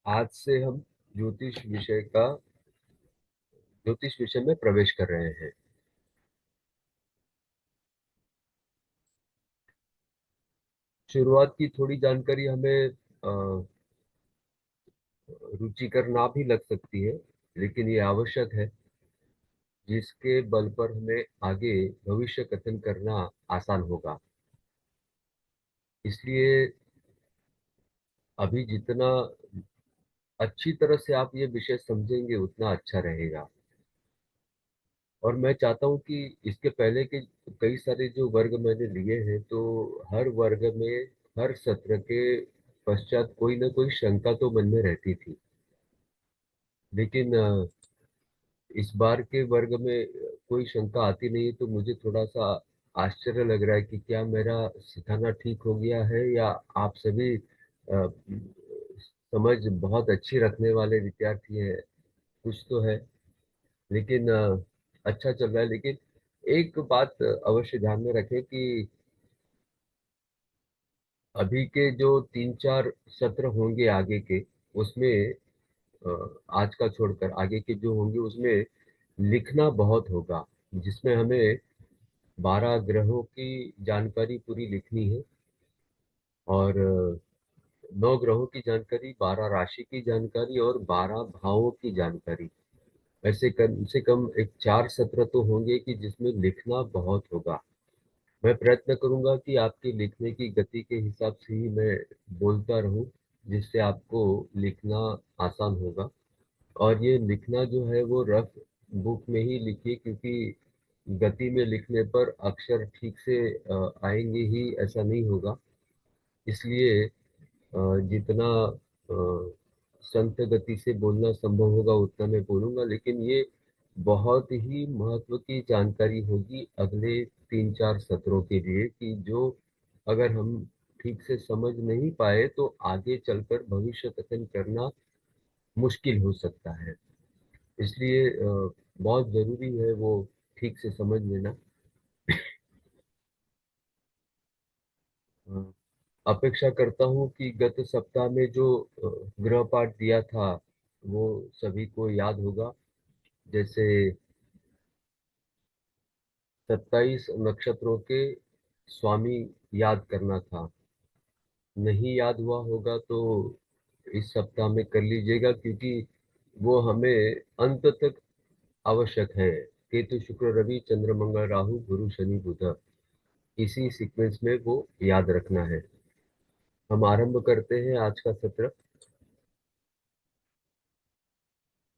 आज से हम ज्योतिष विषय का ज्योतिष विषय में प्रवेश कर रहे हैं। शुरुआत की थोड़ी जानकारी हमें रुचिकर ना भी लग सकती है, लेकिन ये आवश्यक है, जिसके बल पर हमें आगे भविष्य कथन करना आसान होगा। इसलिए अभी जितना अच्छी तरह से आप ये विषय समझेंगे उतना अच्छा रहेगा। और मैं चाहता हूँ कि इसके पहले के कई सारे जो वर्ग मैंने लिए हैं, तो हर वर्ग में, हर सत्र के पश्चात कोई ना कोई शंका तो मन में रहती थी। लेकिन इस बार के वर्ग में कोई शंका आती नहीं है, तो मुझे थोड़ा सा आश्चर्य लग रहा है कि क्या मेरा सिखाना ठीक हो गया है, या आप सभी समझ बहुत अच्छी रखने वाले विद्यार्थी हैं। कुछ तो है, लेकिन अच्छा चल रहा है। लेकिन एक बात अवश्य ध्यान में रखें कि अभी के जो 3-4 सत्र होंगे आगे के, उसमें आज का छोड़कर आगे के जो होंगे उसमें लिखना बहुत होगा, जिसमें हमें 12 ग्रहों की जानकारी पूरी लिखनी है, और 9 ग्रहों की जानकारी, 12 राशि की जानकारी और 12 भावों की जानकारी। ऐसे कम से कम एक 4 सत्र तो होंगे कि जिसमें लिखना बहुत होगा। मैं प्रयत्न करूंगा कि आपकी लिखने की गति के हिसाब से ही मैं बोलता रहूं, जिससे आपको लिखना आसान होगा। और ये लिखना जो है वो रफ बुक में ही लिखिए, क्योंकि गति में लिखने पर अक्षर ठीक से आएंगे ही ऐसा नहीं होगा। इसलिए जितना संत गति से बोलना संभव होगा उतना मैं बोलूंगा, लेकिन ये बहुत ही महत्व की जानकारी होगी अगले 3-4 सत्रों के लिए, कि जो अगर हम ठीक से समझ नहीं पाए तो आगे चलकर भविष्य कथन करना मुश्किल हो सकता है। इसलिए बहुत जरूरी है वो ठीक से समझ लेना। अ, अपेक्षा करता हूँ कि गत सप्ताह में जो गृह पाठ दिया था वो सभी को याद होगा। जैसे 27 नक्षत्रों के स्वामी याद करना था। नहीं याद हुआ होगा तो इस सप्ताह में कर लीजिएगा, क्योंकि वो हमें अंत तक आवश्यक है। केतु शुक्र रवि चंद्र मंगल राहु गुरु शनि बुध, इसी सीक्वेंस में वो याद रखना है। हम आरंभ करते हैं आज का सत्र।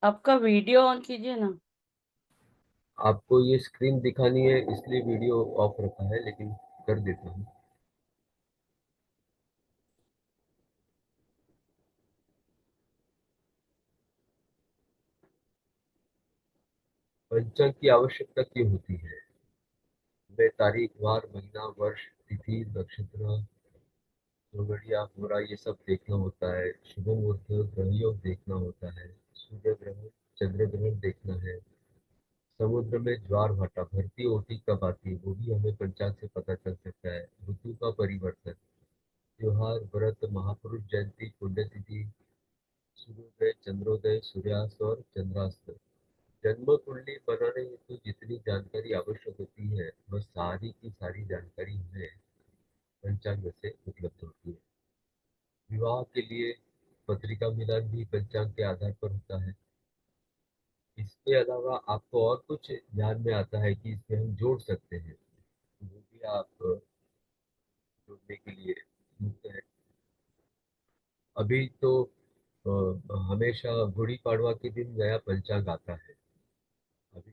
आपका वीडियो ऑन कीजिए ना। आपको ये स्क्रीन दिखानी है इसलिए वीडियो ऑफ रखा है, लेकिन कर देता हूँ। पंचांग की आवश्यकता क्यों होती है? हमें तारीख वार महीना वर्ष तिथि नक्षत्र घड़िया होरा ये सब देखना होता है। शुभ मुहूर्त ग्रह योग देखना होता है। सूर्य ग्रहण चंद्र ग्रहण देखना है। समुद्र में ज्वार भाटा भरती ओटी कब आती है वो भी हमें पंचांग से पता चल सकता है। ऋतु का परिवर्तन, त्योहार व्रत महापुरुष जयंती पुण्यतिथि, सूर्योदय चंद्रोदय सूर्यास्त और चंद्रास्त। जन्म कुंडली बनाने हेतु जितनी जानकारी आवश्यक होती है वह सारी की सारी जानकारी हमें पंचांग से उपलब्ध होती है। विवाह के लिए पत्रिका मिलान भी पंचांग के आधार पर होता है। इसके अलावा आपको और कुछ ध्यान में आता है कि इसमें हम जोड़ सकते हैं, वो भी आप जोड़ने के लिए मुक्त है। अभी तो हमेशा गुड़ी पड़वा के दिन नया पंचांग आता है। अभी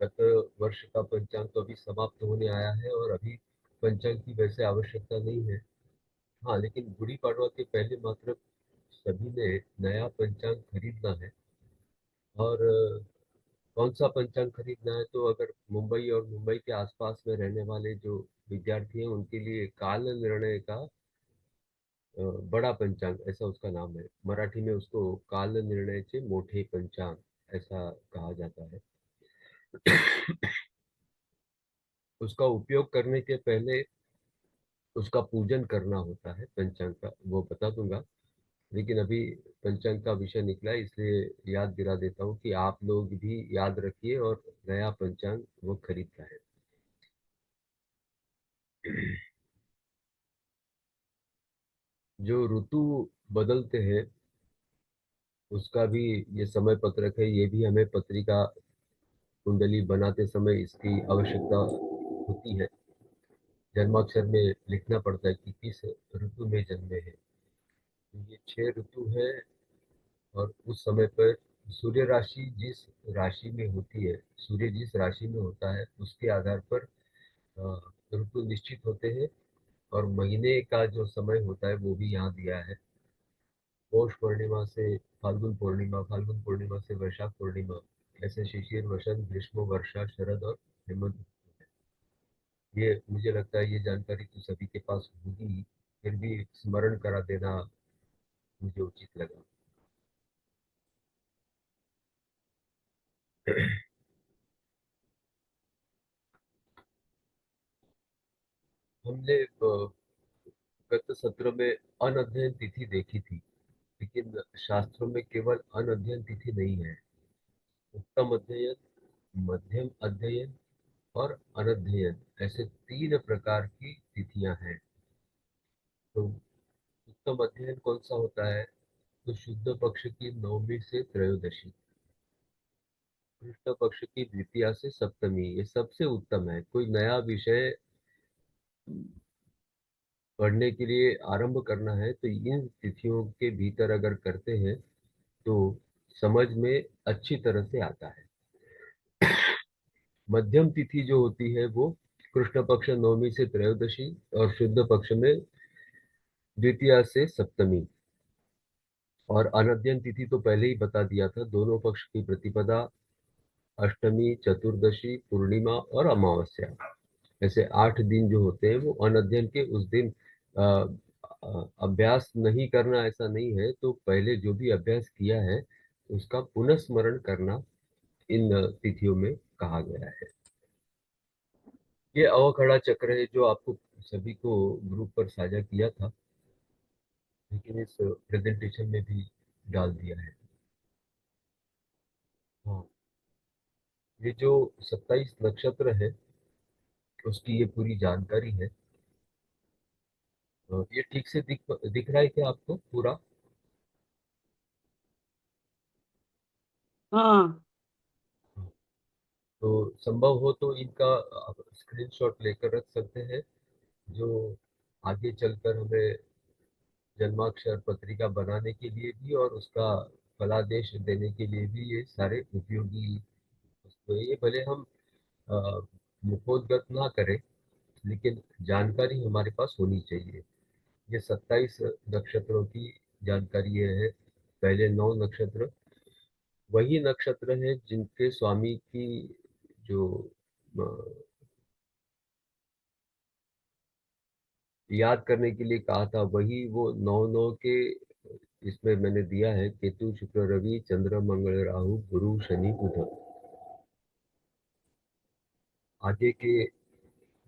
गत वर्ष का पंचांग तो अभी समाप्त होने आया है, और अभी पंचांग की वैसे आवश्यकता नहीं है। हाँ, लेकिन गुड़ी पड़वा के पहले मात्र सभी ने नया पंचांग खरीदना है। और कौन सा पंचांग खरीदना है, तो अगर मुंबई और मुंबई के आसपास में रहने वाले जो विद्यार्थी हैं उनके लिए काल निर्णय का बड़ा पंचांग, ऐसा उसका नाम है। मराठी में उसको काल निर्णयचे मोठे पंचांग ऐसा कहा जाता है। उसका उपयोग करने के पहले उसका पूजन करना होता है पंचांग का, वो बता दूंगा। लेकिन अभी पंचांग का विषय निकला है, इसलिए याद दिला देता हूँ कि आप लोग भी याद रखिए और नया पंचांग वो खरीद लाए। जो ऋतु बदलते हैं उसका भी ये समय पत्रक है, ये भी हमें पत्रिका कुंडली बनाते समय इसकी आवश्यकता होती है। जन्माक्षर में लिखना पड़ता है कि किस ऋतु में जन्मे हैं। तो ये 6 ऋतु है और उस समय पर सूर्य राशि जिस राशि में होती है, सूर्य जिस राशि में होता है उसके आधार पर ऋतु निश्चित होते हैं। और महीने का जो समय होता है वो भी यहाँ दिया है। पौष पूर्णिमा से फाल्गुन पूर्णिमा, फाल्गुन पूर्णिमा से वैशाख पूर्णिमा, ऐसे शिशिर, वसंत, ग्रीष्म, वर्षा, शरद और हेमंत। ये मुझे लगता है ये जानकारी तो सभी के पास होगी ही, फिर भी स्मरण करा देना मुझे उचित लगा। हमने गत सत्र में अनध्ययन तिथि देखी थी, लेकिन शास्त्रों में केवल अनध्ययन तिथि नहीं है। उत्तम अध्ययन, मध्यम अध्ययन और अनध्ययन, ऐसे 3 प्रकार की तिथियां हैं। तो उत्तम अध्ययन कौन सा होता है? तो शुद्ध पक्ष की नवमी से त्रयोदशी, कृष्ण पक्ष की द्वितीया से सप्तमी, ये सबसे उत्तम है। कोई नया विषय पढ़ने के लिए आरंभ करना है तो इन तिथियों के भीतर अगर करते हैं तो समझ में अच्छी तरह से आता है। मध्यम तिथि जो होती है वो कृष्ण पक्ष नवमी से त्रयोदशी और शुद्ध पक्ष में द्वितीया से सप्तमी। और अनध्ययन तिथि तो पहले ही बता दिया था, दोनों पक्ष की प्रतिपदा, अष्टमी, चतुर्दशी, पूर्णिमा और अमावस्या, ऐसे 8 दिन जो होते हैं वो अनध्ययन के। उस दिन अभ्यास नहीं करना ऐसा नहीं है, तो पहले जो भी अभ्यास किया है उसका पुनः करना इन तिथियों में कहा गया है। ये अवखड़ा चक्र है जो आपको सभी को ग्रुप पर साझा किया था, लेकिन इस प्रेजेंटेशन में भी डाल दिया है। हाँ, ये जो 27 नक्षत्र है उसकी ये पूरी जानकारी है। ये ठीक से दिख रहा है क्या आपको पूरा? हाँ। तो संभव हो तो इनका आप स्क्रीनशॉट लेकर रख सकते हैं, जो आगे चलकर हमें जन्माक्षर पत्रिका बनाने के लिए भी और उसका फलादेश देने के लिए भी ये सारे उपयोगी वस्तुएं। ये भले हम अ, मुखोद्गत ना करें, लेकिन जानकारी हमारे पास होनी चाहिए। ये 27 नक्षत्रों की जानकारी ये है। पहले 9 नक्षत्र वही नक्षत्र है जिनके स्वामी की जो याद करने के लिए कहा था, वही वो 9 9 के इसमें मैंने दिया है, केतु, शुक्र, रवि, चंद्र, मंगल, राहु, गुरु, शनि, बुध। आगे के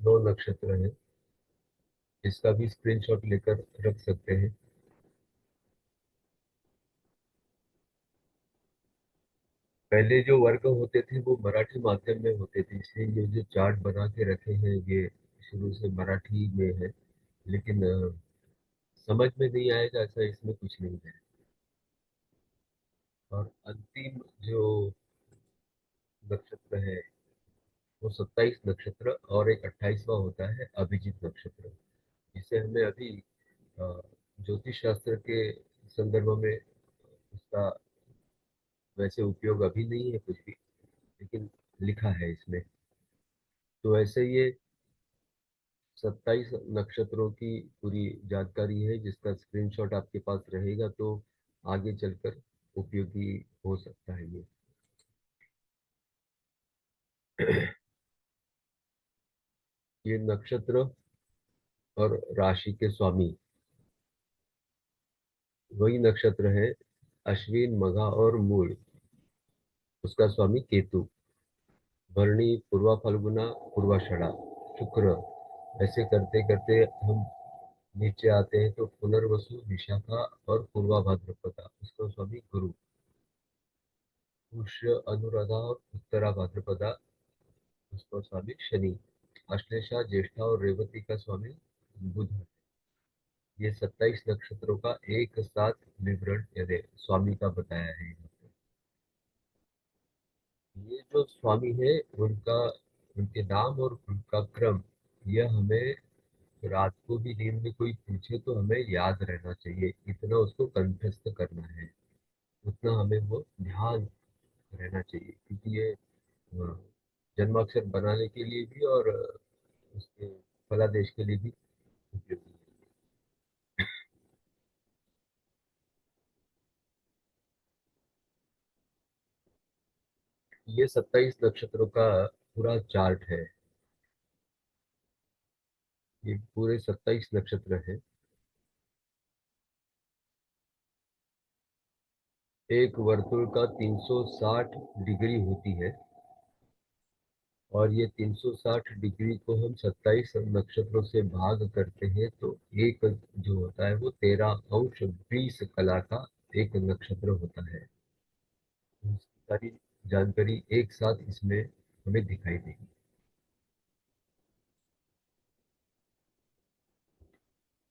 9 नक्षत्र हैं, इसका भी स्क्रीनशॉट लेकर रख सकते हैं। पहले जो वर्ग होते थे वो मराठी माध्यम में होते थे, इसलिए ये जो चार्ट बना के रखे हैं ये शुरू से मराठी में है, लेकिन समझ में नहीं आएगा ऐसा इसमें कुछ नहीं है। और अंतिम जो नक्षत्र है वो 27 नक्षत्र और एक 28वां होता है अभिजीत नक्षत्र, जिसे हमें अभी अ, ज्योतिष शास्त्र के संदर्भ में उसका वैसे उपयोग अभी नहीं है कुछ भी, लेकिन लिखा है इसमें। तो ऐसे ये 27 नक्षत्रों की पूरी जानकारी है, जिसका स्क्रीनशॉट आपके पास रहेगा तो आगे चलकर उपयोगी हो सकता है ये। ये नक्षत्र और राशि के स्वामी वही नक्षत्र है, अश्विन, मघा और मूल, उसका स्वामी केतु, भरणी, पूर्वा फाल्गुना, पूर्वाषाढ़ा, शुक्र, ऐसे करते करते हम नीचे आते हैं तो पुनर्वसु, विशाखा और पूर्वा भाद्रपदा, उसका स्वामी गुरु। पुष्य, अनुराधा और उत्तरा भाद्रपदा, उसका स्वामी शनि। अश्लेषा, ज्येष्ठा और रेवती का स्वामी बुध है। ये 27 नक्षत्रों का एक साथ विवरण यानी स्वामी का बताया है यहाँ पे। ये जो स्वामी है उनका, उनके नाम और उनका क्रम, यह हमें रात को भी नींद में कोई पूछे तो हमें याद रहना चाहिए, इतना उसको कंठस्थ करना है, उतना हमें वो ध्यान रहना चाहिए, क्योंकि ये जन्माक्षर बनाने के लिए भी और उसके फलादेश के लिए भी उपयोगी है। ये 27 नक्षत्रों का पूरा चार्ट है। ये पूरे 27 नक्षत्र है। एक वर्तुल का 360 डिग्री होती है, और ये 360 डिग्री को हम 27 नक्षत्रों से भाग करते हैं तो एक जो होता है वो 13 अंश 20 कला का एक नक्षत्र होता है। सारी जानकारी एक साथ इसमें हमें दिखाई देगी।